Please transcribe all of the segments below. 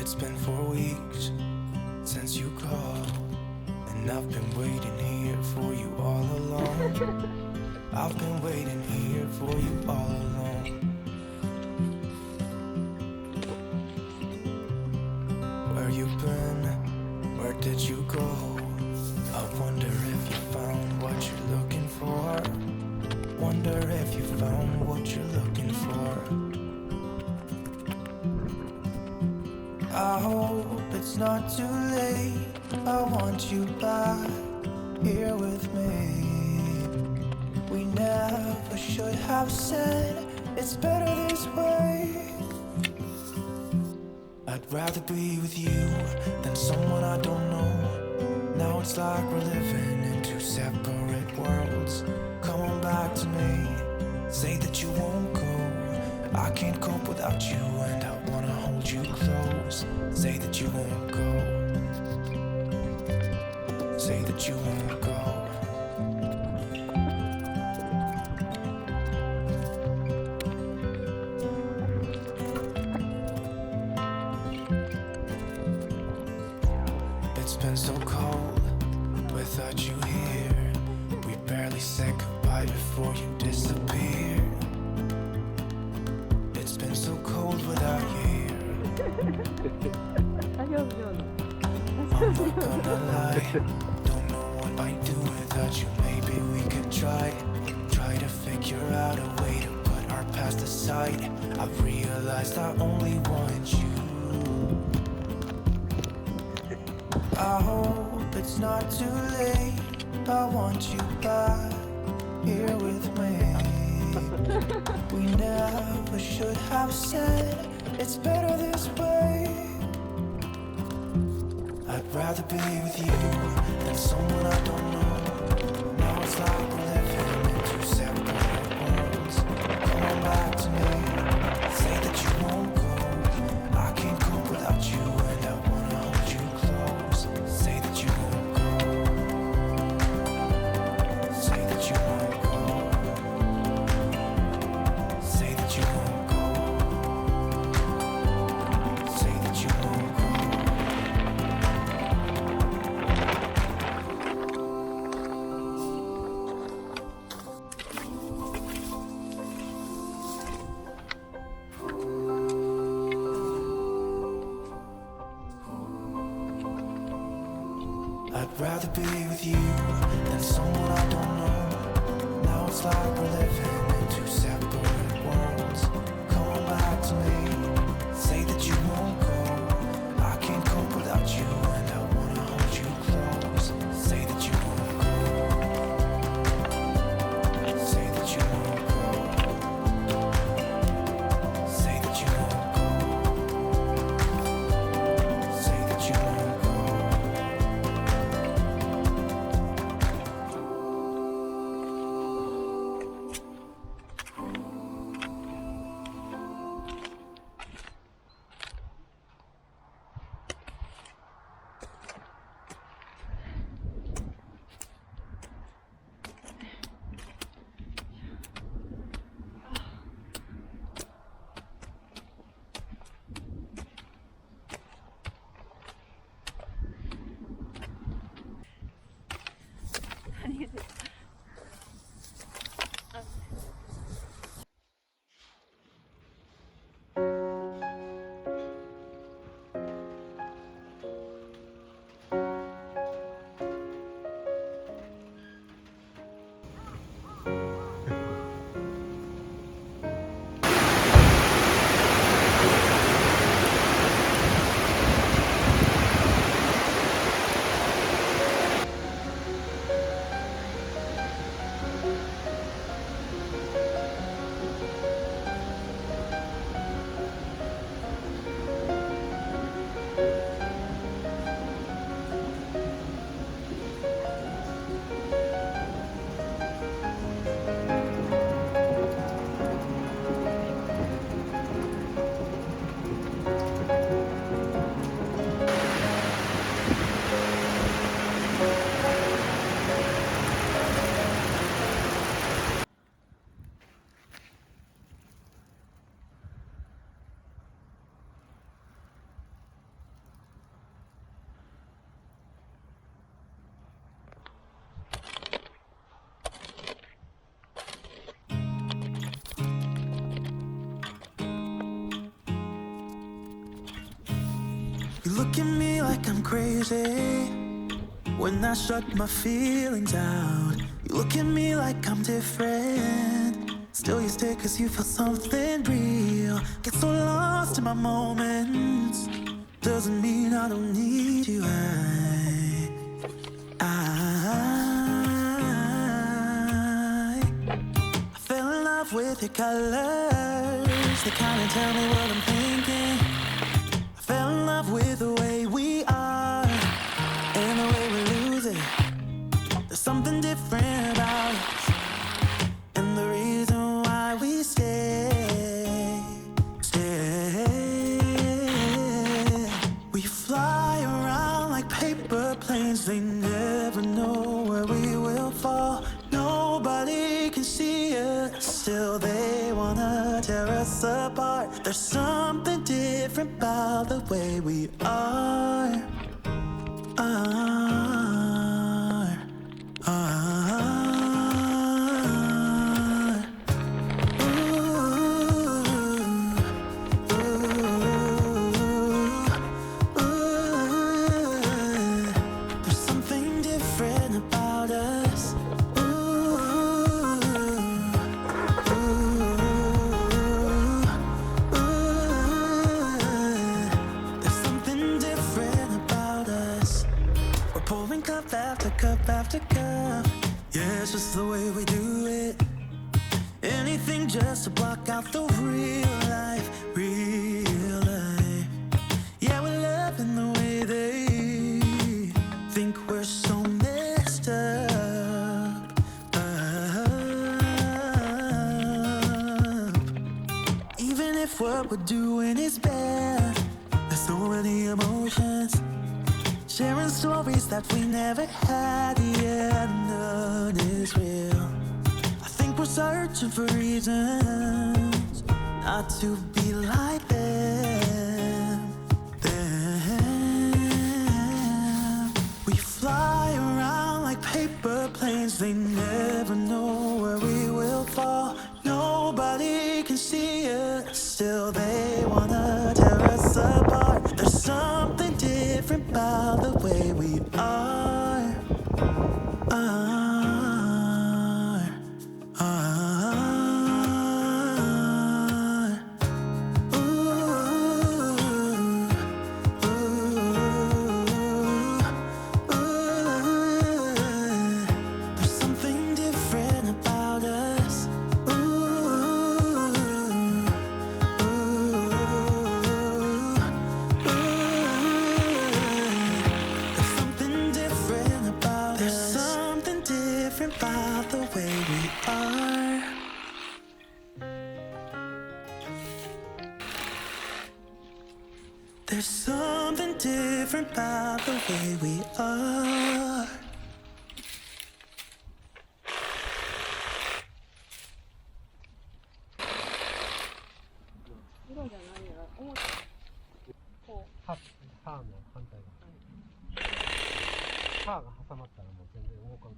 It's been 4 weeks since you called, and I've been waiting here for you all along. I've been waiting here for you all along. Where you been? Where did you go? I wonder if you found what you're looking for. Wonder if you found what you're looking for. I hope it's not too late. I want you back here with me. We never should have said it's better this way. I'd rather be with you than someone I don't know. Now it's like we're living in two separate worlds. Come on back to me. Say that you won't go. I can't cope without you, and I wanna hold you close. Say that you won't go. Say that you won't go. It's been so cold without you here. We barely said goodbye before you disappeared. It's been so cold without you here. I'm not gonna lie, don't know what I'd do without you. Maybe we could try to figure out a way to put our past aside. I've realized I only want you. I hope it's not too late. I want you back here with me. We never should have said it's better this way. I'd rather be with you than someone I don't know. Now it's like we're living in two separate worlds. Come on back to me. Say that you won't go. I can't cope without you, and I wanna hold you close. Say that you won't go. Say that you won't go. Say that you won't go. Say that you won't go. I'd rather be with you than someone I don't know. Now it's like we're living in two separate worlds. Come on back to me. Say that you won't go. I can't cope without you, and I wanna hold you close. Say that you won't go. Say that you won't go. Say that you won't go. Say that you won't go. You look at me like I'm crazy when I shut my feelings out. You look at me like I'm different, still you stay cause you feel something real. Get so lost in my moments, doesn't mean I don't need you. I fell in love with your colors, they kinda tell me what I'm thinking. I fell in love with the way we are and the way we lose it. There's something different about us, and the reason why we stay. We fly around like paper planes, they never know where we will fall. Nobody can see us, still they wanna tear us apart. There's something different about the way we are. There's something different about us. There's something different about us. We're pouring cup after cup after cup. Yeah, it's just the way we do it. Anything just to block out the real life, real life. Yeah, we're loving the way they think we're so messed up. Even if what we're doing is bad, there's so many emotions, sharing stories that we never had. Yeah, none is real. I think we're searching for reasons not to be like them. We fly around like paper planes, they never know where we will fall. Nobody can see us, still they wanna tear us apart. There's something different about the way we are. There's something different about us. There's something different about us. There's something different about the way we are. There's something different about the way we are.歯の反対側。歯が挟まったらもう全然動かん。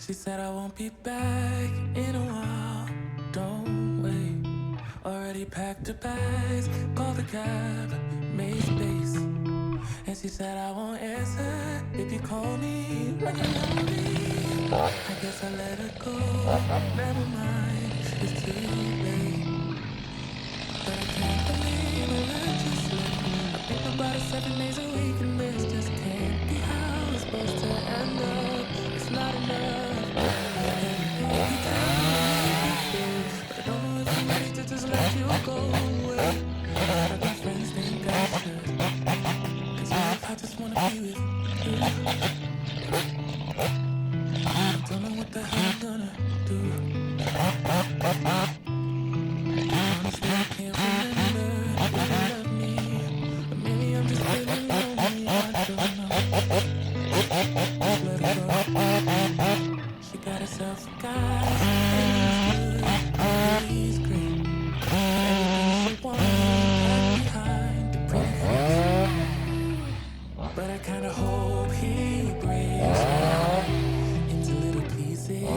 She said I won't be back in a while. Don't wait. Already packed her bags, called the cab, made space. And she said I won't answer if you call me when you're lonely. I guess I let her go. Never mind, it's too late. But I can't believe I let you slip. I think about it 7 days a week, and this just can't be how it's supposed to end up. It's not enough. But I don't know if I'm ready to just let you go away. But my friends think I should. 'Cause I just wanna be with you. I don't know what the hell I'm gonna do. Honestly, I can't remember if you love me. But maybe I'm just feeling lonely. I don't know. Just let it go. She got herself a guy. He's great. Everything she wanted behind the pretty face. But I kinda hope he breaks into little pieces.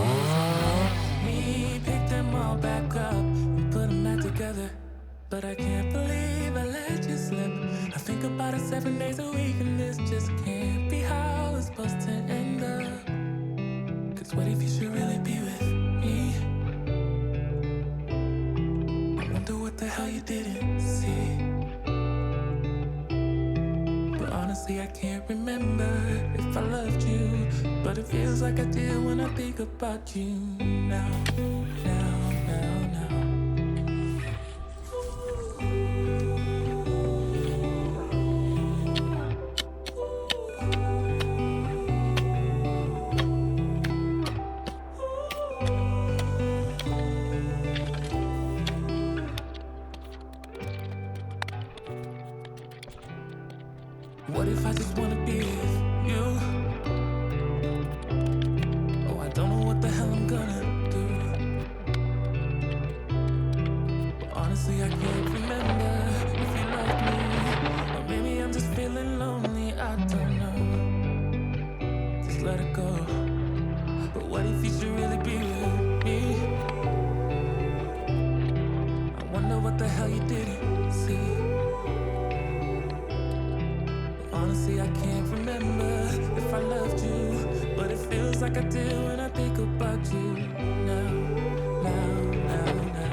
Me pick them all back up and put them back together. But I can't believe I let you slip. I think about it 7 days a week, and this just can't be how it's supposed to end up. 'Cause what if you should really be with me? I wonder what the hell you didn't see. But honestly, I can't remember if I loved you. But it feels like I did when I think about you now, now, now, now. What if I just wanna be with you? Oh, I don't know what the hell I'm gonna do. But honestly, I can't remember if you love me. Or maybe I'm just feeling lonely, I don't know. Just let it go. But what if you should Honestly, I can't remember if I loved you, but it feels like I do when I think about you. Now, now, now, now.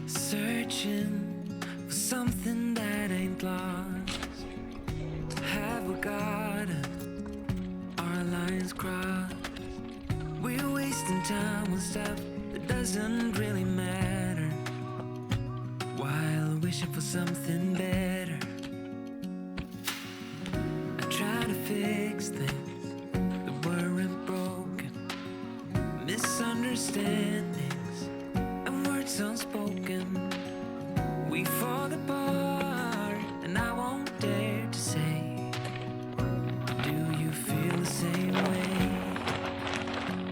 Searching for something that ain't lost. Have we got our lines crossed? We're wasting time on stuff that doesn't really matter, while wishing for something better. I try to fix things that weren't broken, misunderstandings and words unspoken. We fall apart, and I won't dare to say, do you feel the same way?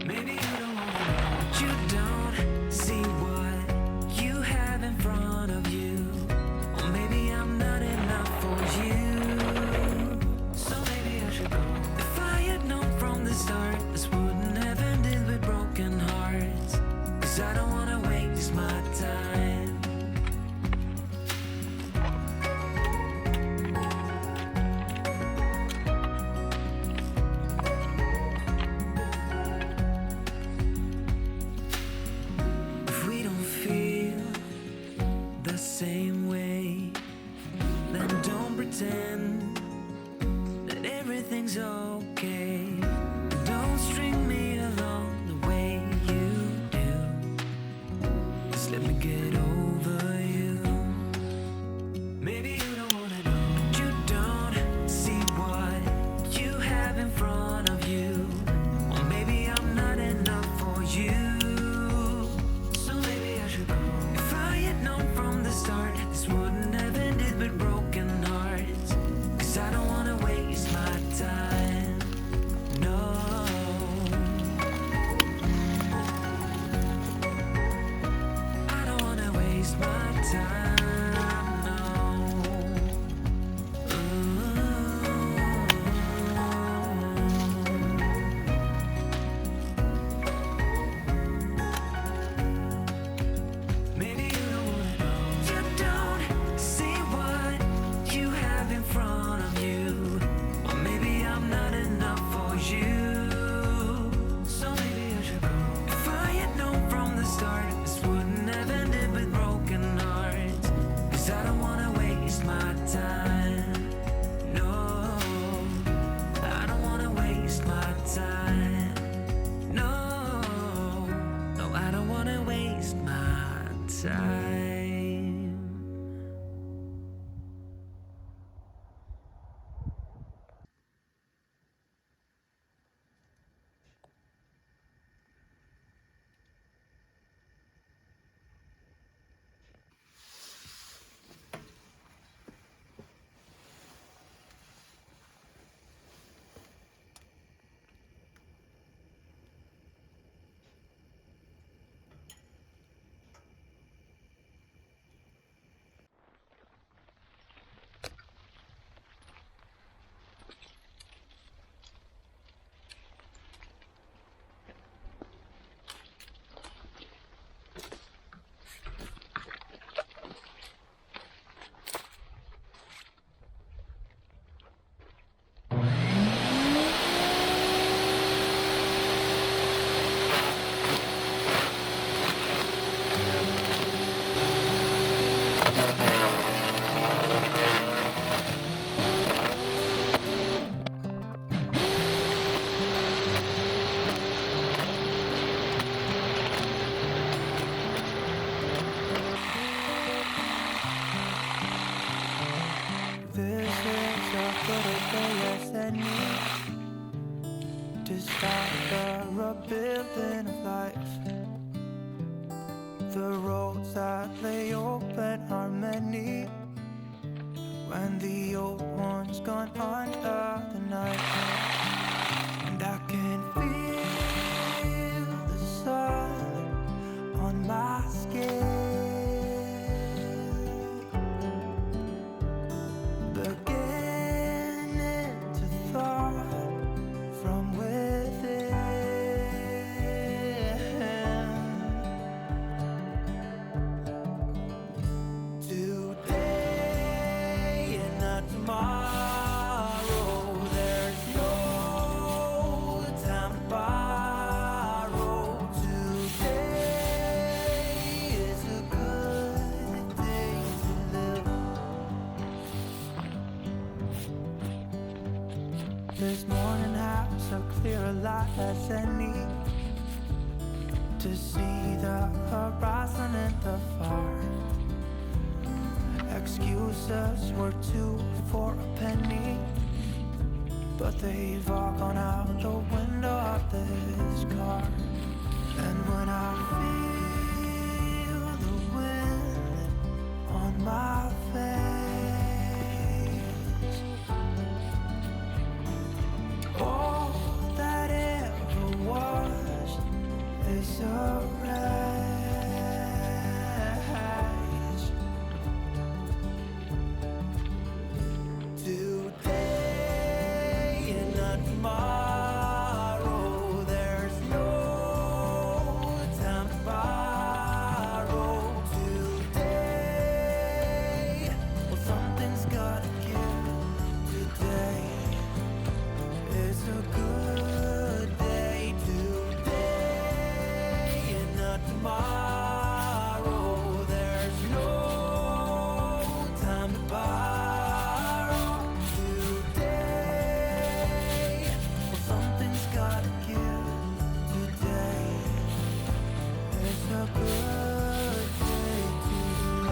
Maybe you don't want to know, but you don't see what you have in front of you. Or maybe I'm not enough for you, so maybe I should go. If I had known from the start, this wouldn't have ended with broken hearts. 'Cause I don't wanna waste my time. If we don't feel the same way, then don't pretend that everything's okay. Don't string me along the way you do. Just let me get over you. Maybe you don't wanna know, but you don't see what you have in front of you. Or maybe I'm not enough for you, so maybe I should go. If I had known from the start, this wouldn't have ended with broken hearts. 'Cause I don't wanna waste my time. No, I don't wanna waste my time. No. Maybe you don't wanna know, you don't see what you have in front of you. Or maybe I'm not enough for you, so maybe I should go. If I had known from the start, this wouldn't have ended with broken hearts. 'Cause I don't wanna waste my time. No, I don't wanna waste my time. No, no, I don't wanna waste my time. the building of life. The roads that lay open are many when the old one's gone under the night. And I can feel the sun on my skin, beginning to thaw from within. Today and not tomorrow, there's no time to borrow. Today is a good day to live. This morning has a clearer light as any to see the horizon in the far. Excuses were 2 for a penny, but they've all gone out the window of this car. And when I feel the wind on my face, all that ever was is a wreck. Today and not tomorrow, there's no time to borrow. Today, well, something's gotta give. Today is a good day. Today and not tomorrow, there's no time to borrow. Today, well, something's gotta give. Today is a good day to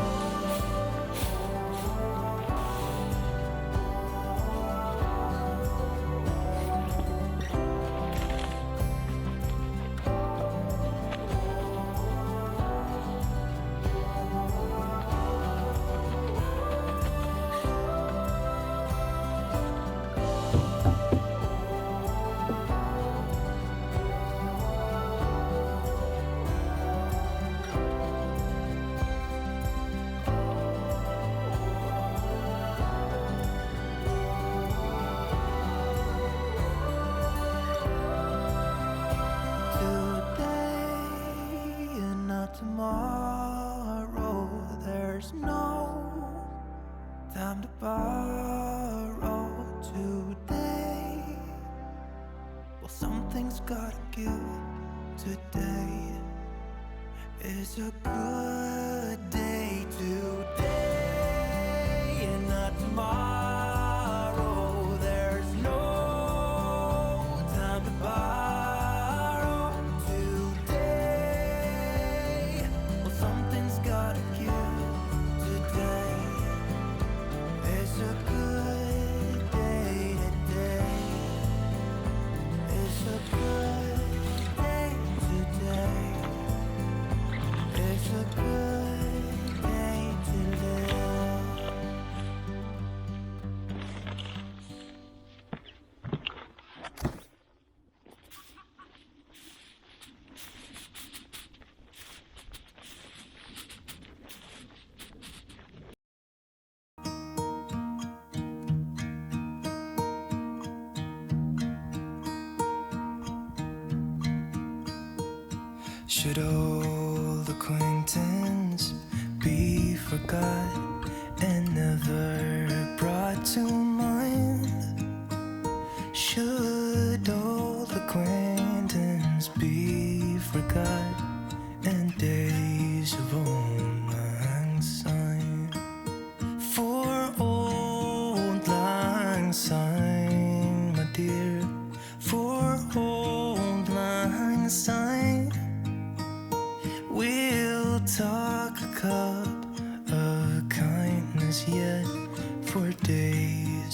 today and not tomorrow, there's no time to borrow. Today, well, something's gotta give. Today is a good day. Today and not tomorrow, there's no time to borrow. Today, well, something's gotta give. Today is a good day. Today is a good day. Today is a good day to live. Should old acquaintance be forgot and never brought to mind? Should old acquaintance be forgot and days of old lang syne? For old lang syne, my dear, for old lang syne, we'll talk a cup of kindness yet for days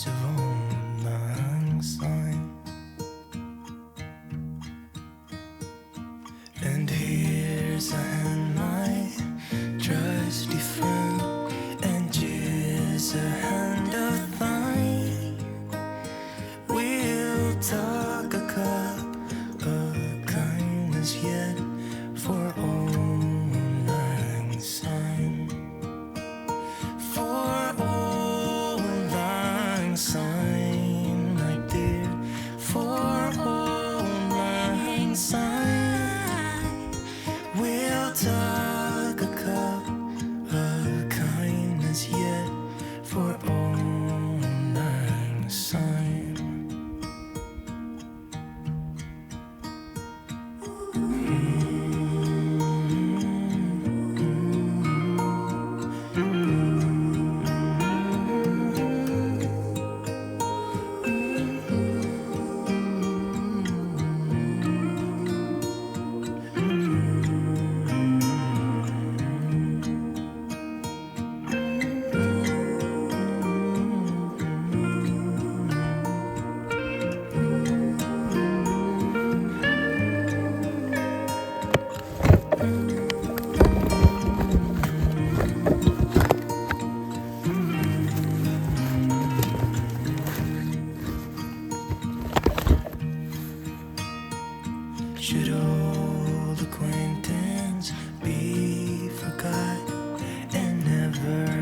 And here's I and my trusty friend, and here's a hand of thine. We'll talk a cup of kindness yet for old lang syne. For old lang syne, my dear, for old lang syne. We'll talk a cup of kindness yet for old lang syne. Should old acquaintance be forgot and never